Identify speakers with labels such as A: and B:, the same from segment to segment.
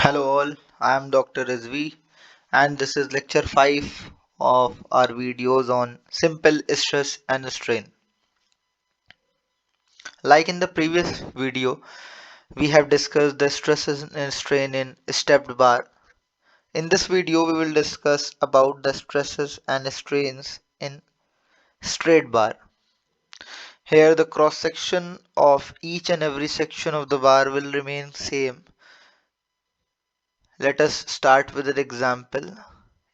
A: Hello all, I am Dr. Rizvi and this is lecture 5 of our videos on simple stress and strain. Like in the previous video, we have discussed the stresses and strain in stepped bar. In this video, we will discuss about the stresses and strains in straight bar. Here the cross section of each and every section of the bar will remain same. Let us start with an example.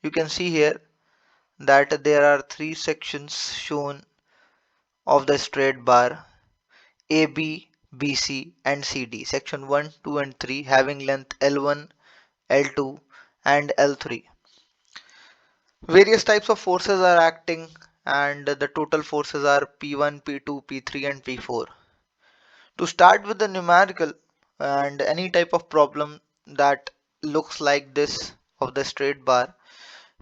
A: You can see here that there are three sections shown of the straight bar AB, BC and CD. Section 1, 2 and 3 having length L1, L2 and L3. Various types of forces are acting and the total forces are P1, P2, P3 and P4. To start with the numerical and any type of problem that looks like this of the straight bar,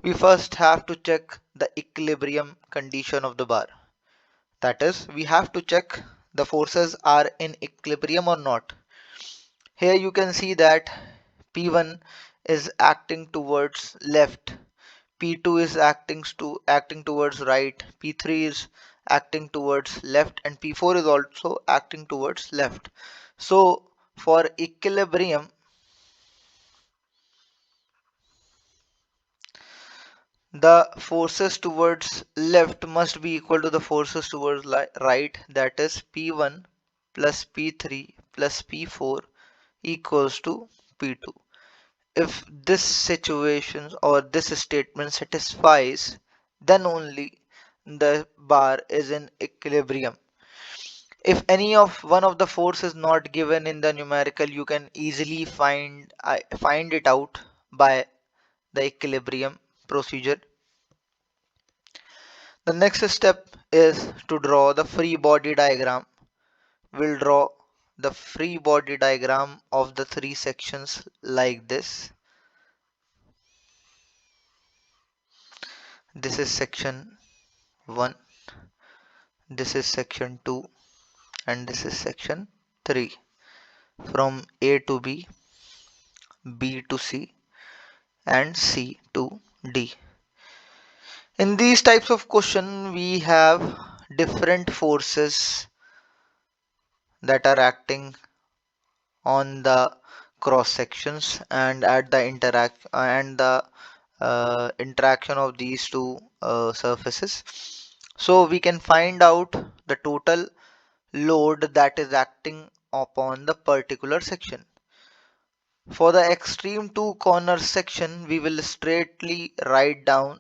A: we first have to check the equilibrium condition of the bar. That is, we have to check the forces are in equilibrium or not. Here you can see that P1 is acting towards left, P2 is acting towards right, P3 is acting towards left and P4 is also acting towards left. So for equilibrium, the forces towards left must be equal to the forces towards right, that is P1 plus P3 plus P4 equals to P2. If this situation or this statement satisfies, then only the bar is in equilibrium. If any of one of the force is not given in the numerical, you can easily find it out by the equilibrium procedure. The next step is to draw the free body diagram. We'll draw the free body diagram of the three sections like this. This is section 1, this is section 2 and this is section 3. From A to B, B to C and C to D. In these types of question we have different forces that are acting on the cross sections and at the interaction of these two surfaces. So we can find out the total load that is acting upon the particular section. For the extreme two corner section, we will straightly write down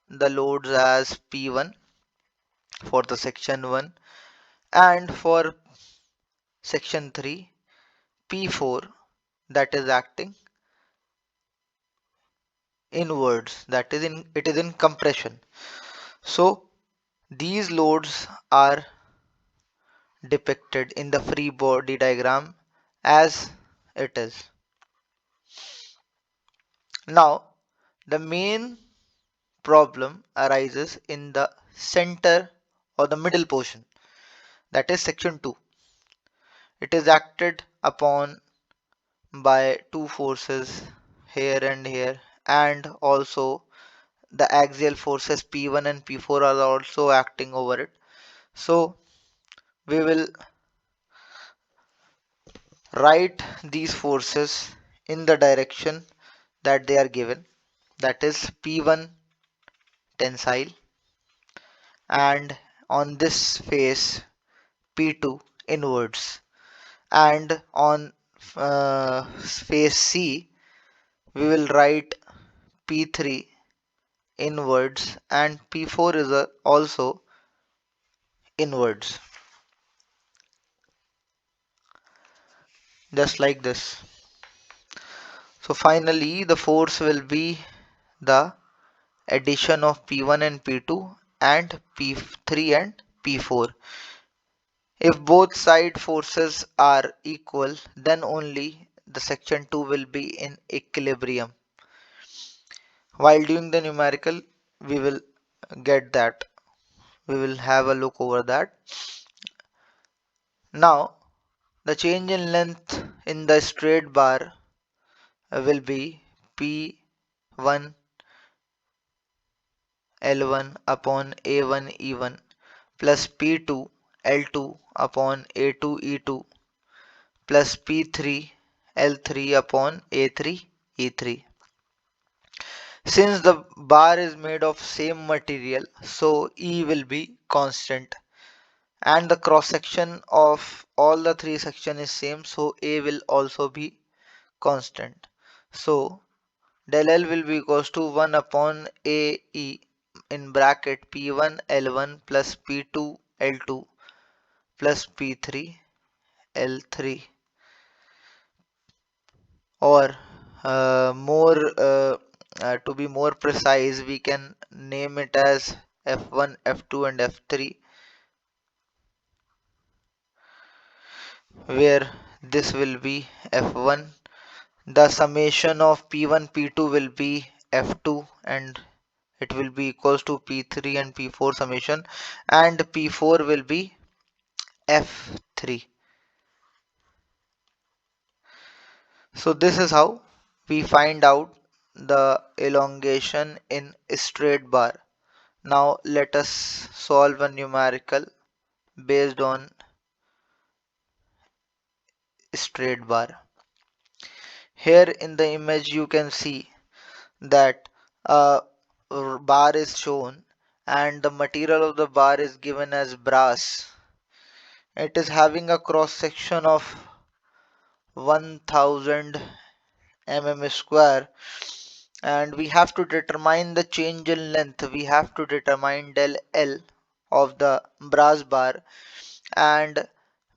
A: the loads as P1 for the section 1 and for section 3 P4 that is acting inwards, that is it is in compression. So these loads are depicted in the free body diagram as it is. Now the main problem arises in the center or the middle portion, that is section 2. It is acted upon by two forces here and here, and also the axial forces P1 and P4 are also acting over it. So we will write these forces in the direction that they are given, that is P1 tensile, and on this face P2 inwards, and on face C we will write P3 inwards and P4 is also inwards, just like this. So finally the force will be the addition of P1 and P2 and P3 and P4. If both side forces are equal, then only the section 2 will be in equilibrium. While doing the numerical, we will get that. We will have a look over that. Now, the change in length in the straight bar will be P1 L1 upon A1 E1 plus P2 L2 upon A2 E2 plus P3 L3 upon A3 E3. Since the bar is made of same material, so E will be constant, and the cross section of all the three section is same, so A will also be constant. So del L will be equals to 1 upon AE in bracket P1 L1 plus P2 L2 plus P3 L3, or more to be more precise, we can name it as F1, F2 and F3, where this will be F1. The summation of P1 P2 will be F2, and it will be equals to P3 and P4 summation, and P4 will be F3. So this is how we find out the elongation in straight bar. Now let us solve a numerical based on straight bar. Here in the image you can see that a bar is shown and the material of the bar is given as brass. It is having a cross section of 1000 mm square, and we have to determine the change in length. We have to determine del L of the brass bar, and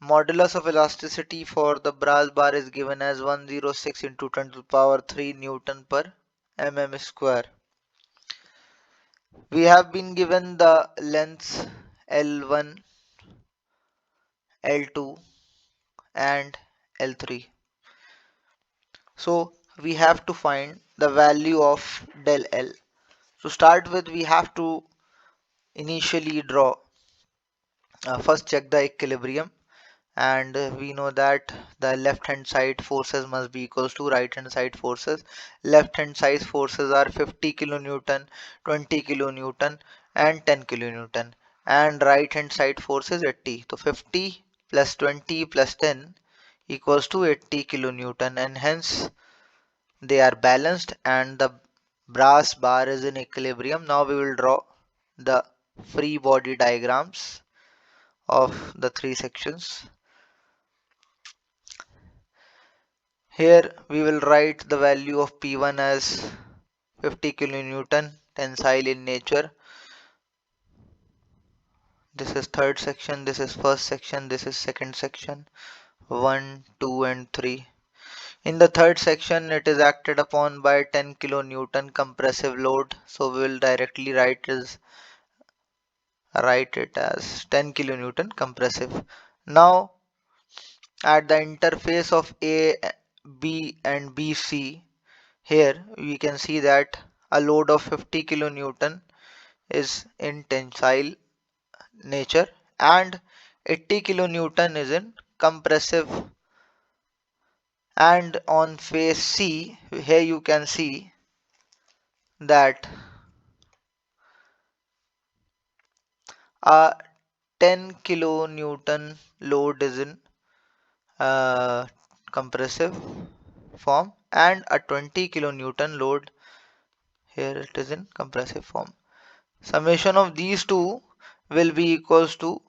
A: modulus of elasticity for the brass bar is given as 106 into 10 to the power 3 Newton per mm square. We have been given the lengths L1, L2 and L3. So we have to find the value of del L. To start with, we have to initially draw, first check the equilibrium, and we know that the left hand side forces must be equals to right hand side forces. Left hand side forces are 50 kilonewton, 20 kilonewton and 10 kilonewton, and right hand side force is 80. So 50 plus 20 plus 10 equals to 80 kilonewton, and hence they are balanced and the brass bar is in equilibrium. Now we will draw the free body diagrams of the three sections. Here we will write the value of P1 as 50 kilonewton, tensile in nature. This is third section, this is first section, this is second section, 1, 2 and 3. In the third section it is acted upon by 10 kilonewton compressive load, so we will directly write it as 10 kilonewton compressive. Now at the interface of A, B and BC, here we can see that a load of 50 kilonewton is in tensile nature and 80 kilonewton is in compressive. And on face C, here you can see that a 10 kilonewton load is in compressive form and a 20 kilonewton load, here it is in compressive form. Summation of these two will be equals to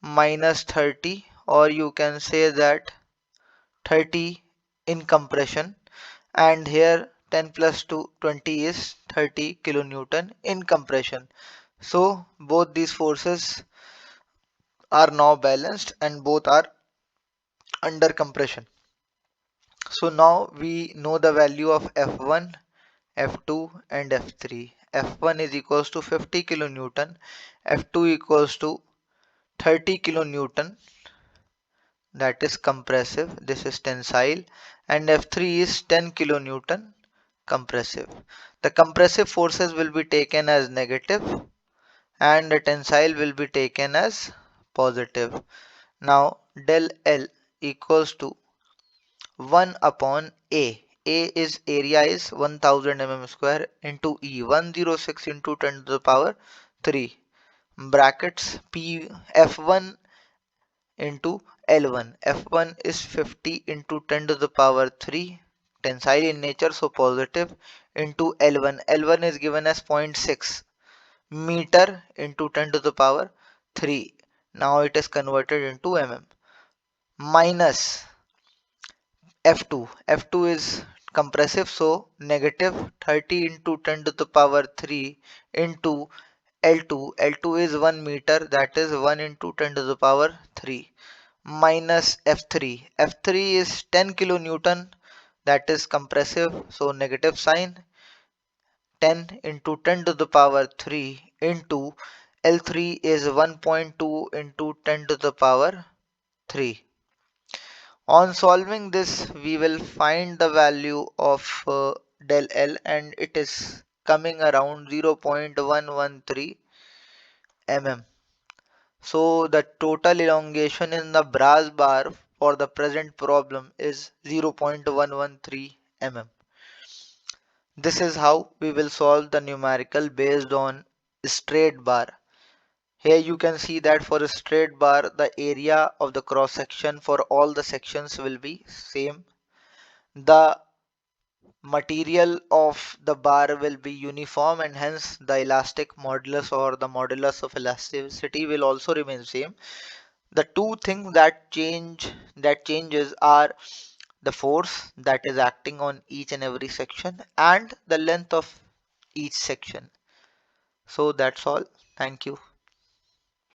A: minus 30, or you can say that 30 in compression, and here 10 plus 2 20 is 30 kilonewton in compression. So both these forces are now balanced and both are under compression. So now we know the value of F1, F2 and F3. F1 is equals to 50 kilonewton, F2 equals to 30 kilonewton, that is compressive, this is tensile, and F3 is 10 kilonewton compressive. The compressive forces will be taken as negative and the tensile will be taken as positive. Now del L equals to 1 upon A. A is area is 1000 mm square into E 106 into 10 to the power 3 brackets P F1 into L1. F1 is 50 into 10 to the power 3 tensile in nature, so positive, into L1. L1 is given as 0.6 meter into 10 to the power 3. Now it is converted into mm. Minus F2. F2 is compressive, so negative 30 into 10 to the power 3 into L2. L2 is 1 meter, that is 1 into 10 to the power 3 minus F3. F3 is 10 kilonewton, that is compressive, so negative sign, 10 into 10 to the power 3 into L3 is 1.2 into 10 to the power 3. On solving this, we will find the value of del L, and it is coming around 0.113 mm. So the total elongation in the brass bar for the present problem is 0.113 mm. This is how we will solve the numerical based on straight bar. Here you can see that for a straight bar, the area of the cross section for all the sections will be same. The material of the bar will be uniform, and hence the elastic modulus or the modulus of elasticity will also remain same. The two things that changes are the force that is acting on each and every section and the length of each section. So that's all. Thank you.